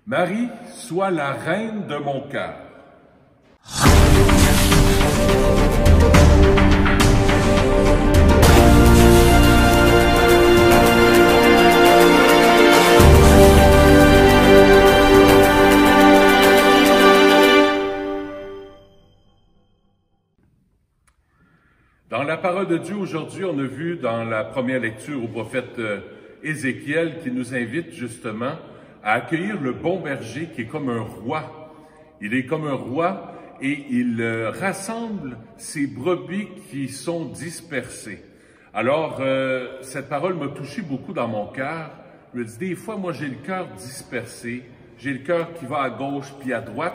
Marie, sois la reine de mon cœur. Dans la parole de Dieu aujourd'hui, on a vu dans la première lecture au prophète Ézéchiel qui nous invite justement à accueillir le bon berger qui est comme un roi. Il est comme un roi et il rassemble ses brebis qui sont dispersées. Alors, cette parole m'a touché beaucoup dans mon cœur. Je me dis, des fois, moi, j'ai le cœur dispersé, j'ai le cœur qui va à gauche puis à droite.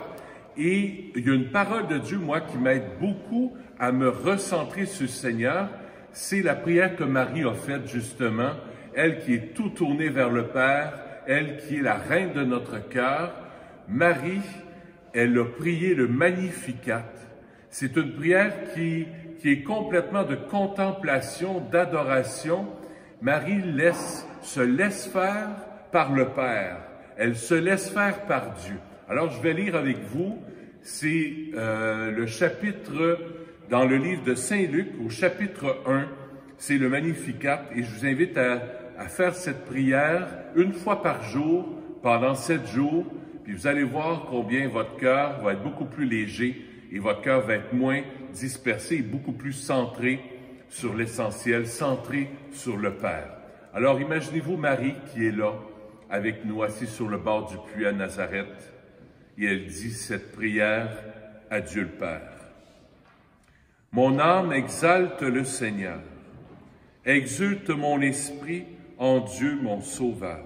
Et il y a une parole de Dieu, moi, qui m'aide beaucoup à me recentrer sur le Seigneur. C'est la prière que Marie a faite, justement. Elle qui est tout tournée vers le Père, elle qui est la reine de notre cœur. Marie, elle a prié le Magnificat. C'est une prière qui est complètement de contemplation, d'adoration. Marie se laisse faire par le Père. Elle se laisse faire par Dieu. Alors, je vais lire avec vous, c'est le chapitre, dans le livre de Saint-Luc, au chapitre 1, c'est le Magnificat, et je vous invite à faire cette prière une fois par jour, pendant 7 jours, puis vous allez voir combien votre cœur va être beaucoup plus léger, et votre cœur va être moins dispersé, et beaucoup plus centré sur l'essentiel, centré sur le Père. Alors, imaginez-vous Marie qui est là, avec nous, assise sur le bord du puits à Nazareth, et elle dit cette prière à Dieu le Père. Mon âme exalte le Seigneur, exulte mon esprit en Dieu mon Sauveur.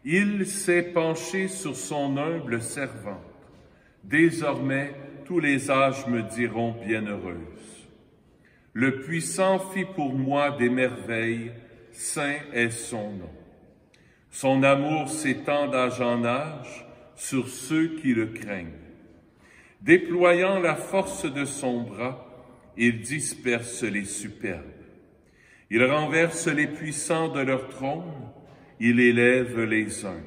Il s'est penché sur son humble servante. Désormais, tous les âges me diront bienheureuse. Le Puissant fit pour moi des merveilles, saint est son nom. Son amour s'étend d'âge en âge sur ceux qui le craignent. Déployant la force de son bras, il disperse les superbes. Il renverse les puissants de leur trône, il élève les uns.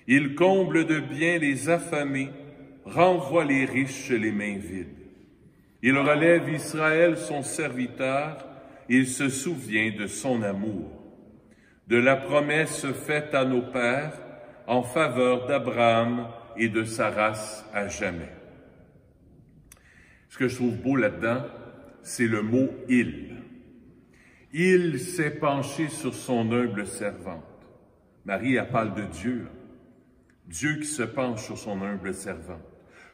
Il comble de bien les affamés, renvoie les riches les mains vides. Il relève Israël son serviteur, il se souvient de son amour, de la promesse faite à nos pères en faveur d'Abraham et de sa race à jamais. Ce que je trouve beau là-dedans, c'est le mot « il ». Il s'est penché sur son humble servante. Marie, elle parle de Dieu. Dieu qui se penche sur son humble servante.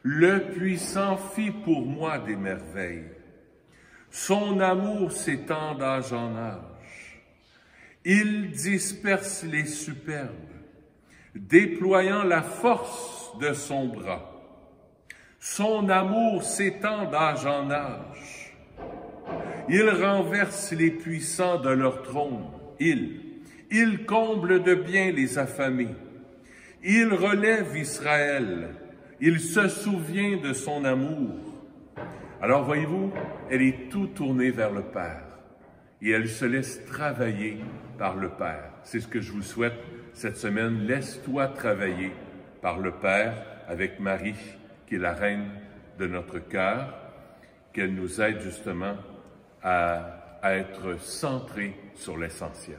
Le Puissant fit pour moi des merveilles. Son amour s'étend d'âge en âge. Il disperse les superbes, déployant la force de son bras. Son amour s'étend d'âge en âge. Il renverse les puissants de leur trône. Il comble de bien les affamés. Il relève Israël. Il se souvient de son amour. Alors voyez-vous, elle est tout tournée vers le Père. Et elle se laisse travailler par le Père. C'est ce que je vous souhaite cette semaine. Laisse-toi travailler par le Père avec Marie, qui est la reine de notre cœur, qu'elle nous aide justement à être centrés sur l'essentiel.